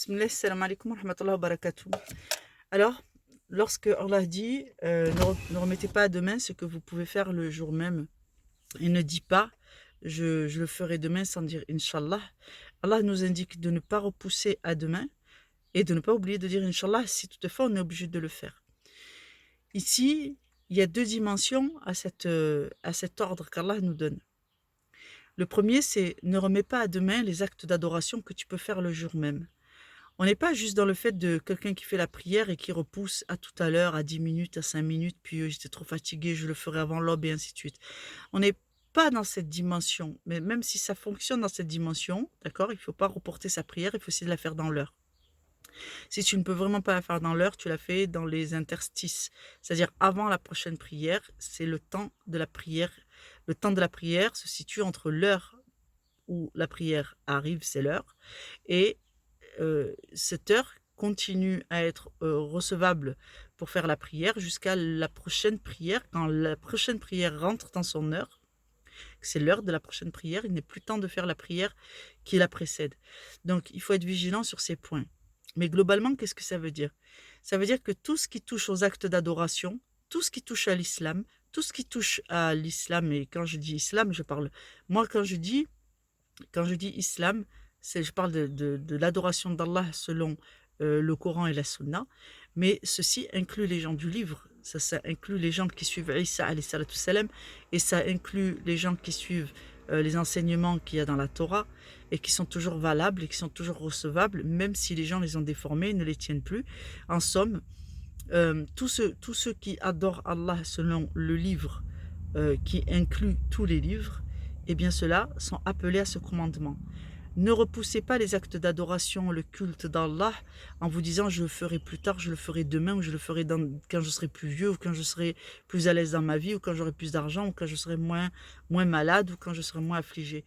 Bismillah, salam alaikum wa rahmatullahi wa barakatuh. Alors, lorsque Allah dit ne remettez pas à demain ce que vous pouvez faire le jour même, et ne dit pas je le ferai demain sans dire Inch'Allah, Allah nous indique de ne pas repousser à demain et de ne pas oublier de dire Inch'Allah si toutefois on est obligé de le faire. Ici, il y a deux dimensions à cet ordre qu'Allah nous donne. Le premier, c'est ne remets pas à demain les actes d'adoration que tu peux faire le jour même. On n'est pas juste dans le fait de quelqu'un qui fait la prière et qui repousse à tout à l'heure, à 10 minutes, à 5 minutes, puis j'étais trop fatigué, je le ferai avant l'aube et ainsi de suite. On n'est pas dans cette dimension, mais même si ça fonctionne dans cette dimension, d'accord, il ne faut pas reporter sa prière, il faut essayer de la faire dans l'heure. Si tu ne peux vraiment pas la faire dans l'heure, tu la fais dans les interstices, c'est-à-dire avant la prochaine prière, c'est le temps de la prière. Le temps de la prière se situe entre l'heure où la prière arrive, c'est l'heure, et cette heure continue à être recevable pour faire la prière jusqu'à la prochaine prière. Quand la prochaine prière rentre dans son heure, c'est l'heure de la prochaine prière, il n'est plus temps de faire la prière qui la précède. Donc, il faut être vigilant sur ces points. Mais globalement, qu'est-ce que ça veut dire? Ça veut dire que tout ce qui touche aux actes d'adoration, tout ce qui touche à l'islam, tout ce qui touche à l'islam, et quand je dis islam, je parle, moi quand je dis islam, je parle de l'adoration d'Allah selon le Coran et la Sunna, mais ceci inclut les gens du livre, ça inclut les gens qui suivent Isa alayhi salatu salam, et ça inclut les gens qui suivent les enseignements qu'il y a dans la Torah, et qui sont toujours valables, et qui sont toujours recevables, même si les gens les ont déformés, ne les tiennent plus. En somme, tous ceux qui adorent Allah selon le livre, qui inclut tous les livres, eh bien ceux-là sont appelés à ce commandement. Ne repoussez pas les actes d'adoration, le culte d'Allah, en vous disant je le ferai plus tard, je le ferai demain, ou je le ferai quand je serai plus vieux, ou quand je serai plus à l'aise dans ma vie, ou quand j'aurai plus d'argent, ou quand je serai moins malade, ou quand je serai moins affligé.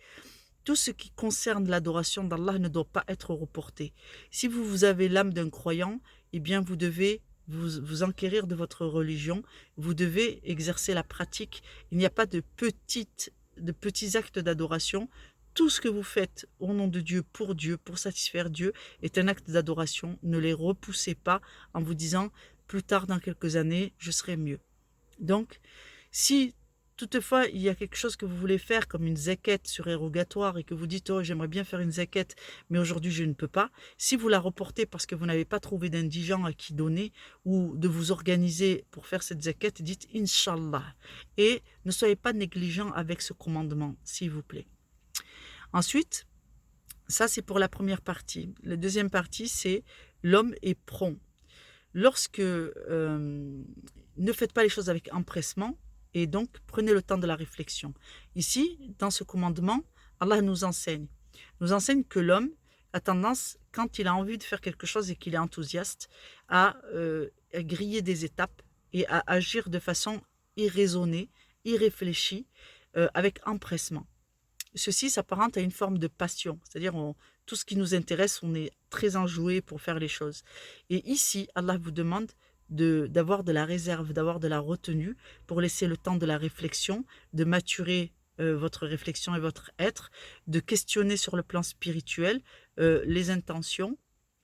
Tout ce qui concerne l'adoration d'Allah ne doit pas être reporté. Si vous avez l'âme d'un croyant, eh bien vous devez vous enquérir de votre religion, vous devez exercer la pratique. Il n'y a pas de petits actes d'adoration. Tout ce que vous faites au nom de Dieu, pour satisfaire Dieu, est un acte d'adoration. Ne les repoussez pas en vous disant plus tard dans quelques années, je serai mieux. Donc, si toutefois il y a quelque chose que vous voulez faire comme une zakat surérogatoire et que vous dites oh j'aimerais bien faire une zakat mais aujourd'hui je ne peux pas, si vous la reportez parce que vous n'avez pas trouvé d'indigent à qui donner ou de vous organiser pour faire cette zakat, dites Inch'Allah et ne soyez pas négligent avec ce commandement s'il vous plaît. Ensuite, ça c'est pour la première partie. La deuxième partie c'est l'homme est prompt. Lorsque ne faites pas les choses avec empressement et donc prenez le temps de la réflexion. Ici, dans ce commandement, Allah nous enseigne que l'homme a tendance, quand il a envie de faire quelque chose et qu'il est enthousiaste, à griller des étapes et à agir de façon irraisonnée, irréfléchie, avec empressement. Ceci s'apparente à une forme de passion, c'est-à-dire tout ce qui nous intéresse, on est très enjoué pour faire les choses. Et ici, Allah vous demande d'avoir de la réserve, d'avoir de la retenue pour laisser le temps de la réflexion, de maturer votre réflexion et votre être, de questionner sur le plan spirituel les intentions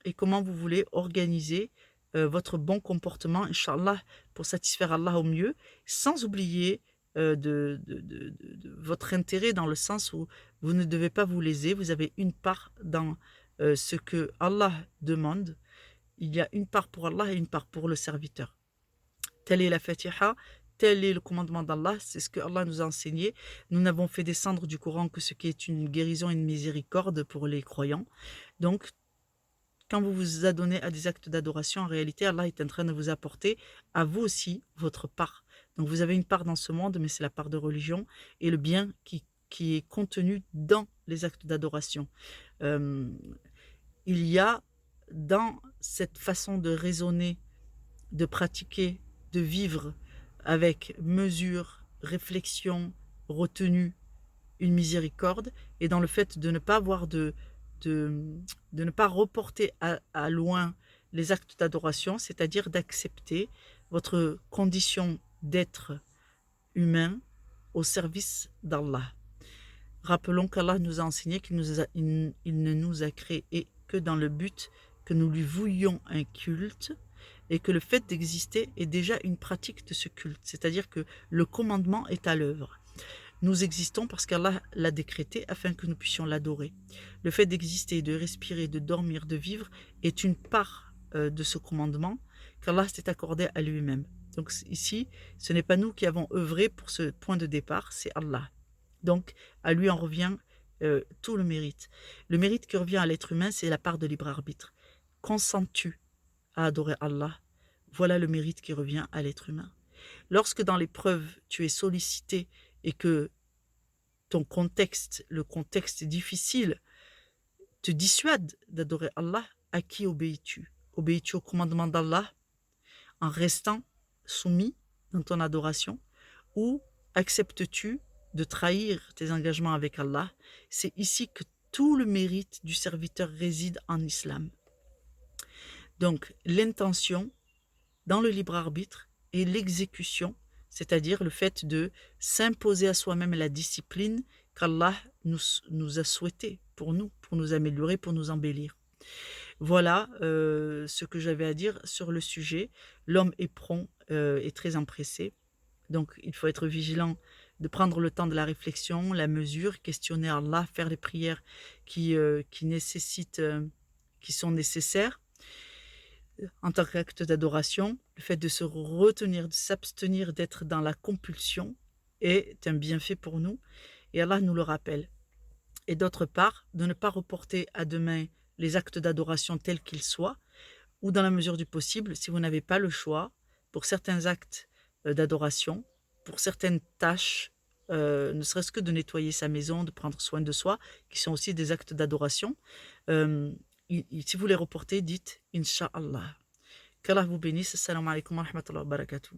et comment vous voulez organiser votre bon comportement, Inch'Allah, pour satisfaire Allah au mieux, sans oublier de votre intérêt dans le sens où vous ne devez pas vous léser, vous avez une part dans ce que Allah demande. Il y a une part pour Allah et une part pour le serviteur. Telle est la Fatiha, tel est le commandement d'Allah, c'est ce que Allah nous a enseigné. Nous n'avons fait descendre du Coran que ce qui est une guérison et une miséricorde pour les croyants. Donc, quand vous vous adonnez à des actes d'adoration, en réalité, Allah est en train de vous apporter à vous aussi votre part. Donc vous avez une part dans ce monde, mais c'est la part de religion et le bien qui est contenu dans les actes d'adoration. Il y a dans cette façon de raisonner, de pratiquer, de vivre avec mesure, réflexion, retenue, une miséricorde, et dans le fait de ne pas avoir de ne pas reporter à loin les actes d'adoration, c'est-à-dire d'accepter votre condition d'être humain au service d'Allah. Rappelons qu'Allah nous a enseigné qu'il ne nous a créés que dans le but que nous lui vouions un culte et que le fait d'exister est déjà une pratique de ce culte. C'est-à-dire que le commandement est à l'œuvre. Nous existons parce qu'Allah l'a décrété afin que nous puissions l'adorer. Le fait d'exister, de respirer, de dormir, de vivre est une part de ce commandement qu'Allah s'est accordé à lui-même. Donc ici, ce n'est pas nous qui avons œuvré pour ce point de départ, c'est Allah. Donc à lui en revient tout le mérite. Le mérite qui revient à l'être humain, c'est la part de libre arbitre. Consens-tu à adorer Allah? Voilà le mérite qui revient à l'être humain. Lorsque dans l'épreuve, tu es sollicité et que ton contexte, le contexte difficile, te dissuade d'adorer Allah, à qui obéis-tu? Obéis-tu au commandement d'Allah en restant soumis dans ton adoration ou acceptes-tu de trahir tes engagements avec Allah? C'est ici que tout le mérite du serviteur réside en islam. Donc l'intention dans le libre arbitre et l'exécution, c'est-à-dire le fait de s'imposer à soi-même la discipline qu'Allah nous a souhaité pour nous améliorer, pour nous embellir. Voilà ce que j'avais à dire sur le sujet. L'homme éperon est très empressé, donc il faut être vigilant de prendre le temps de la réflexion, la mesure, questionner Allah, faire les prières qui nécessitent, qui sont nécessaires en tant qu'acte d'adoration. Le fait de se retenir, de s'abstenir d'être dans la compulsion est un bienfait pour nous et Allah nous le rappelle. Et d'autre part, de ne pas reporter à demain les actes d'adoration tels qu'ils soient, ou dans la mesure du possible, si vous n'avez pas le choix, pour certains actes d'adoration, pour certaines tâches, ne serait-ce que de nettoyer sa maison, de prendre soin de soi, qui sont aussi des actes d'adoration, si vous les reportez, dites Inch'Allah. Qu'Allah vous bénisse. Assalamu alaikum wa rahmatullahi wa barakatuh.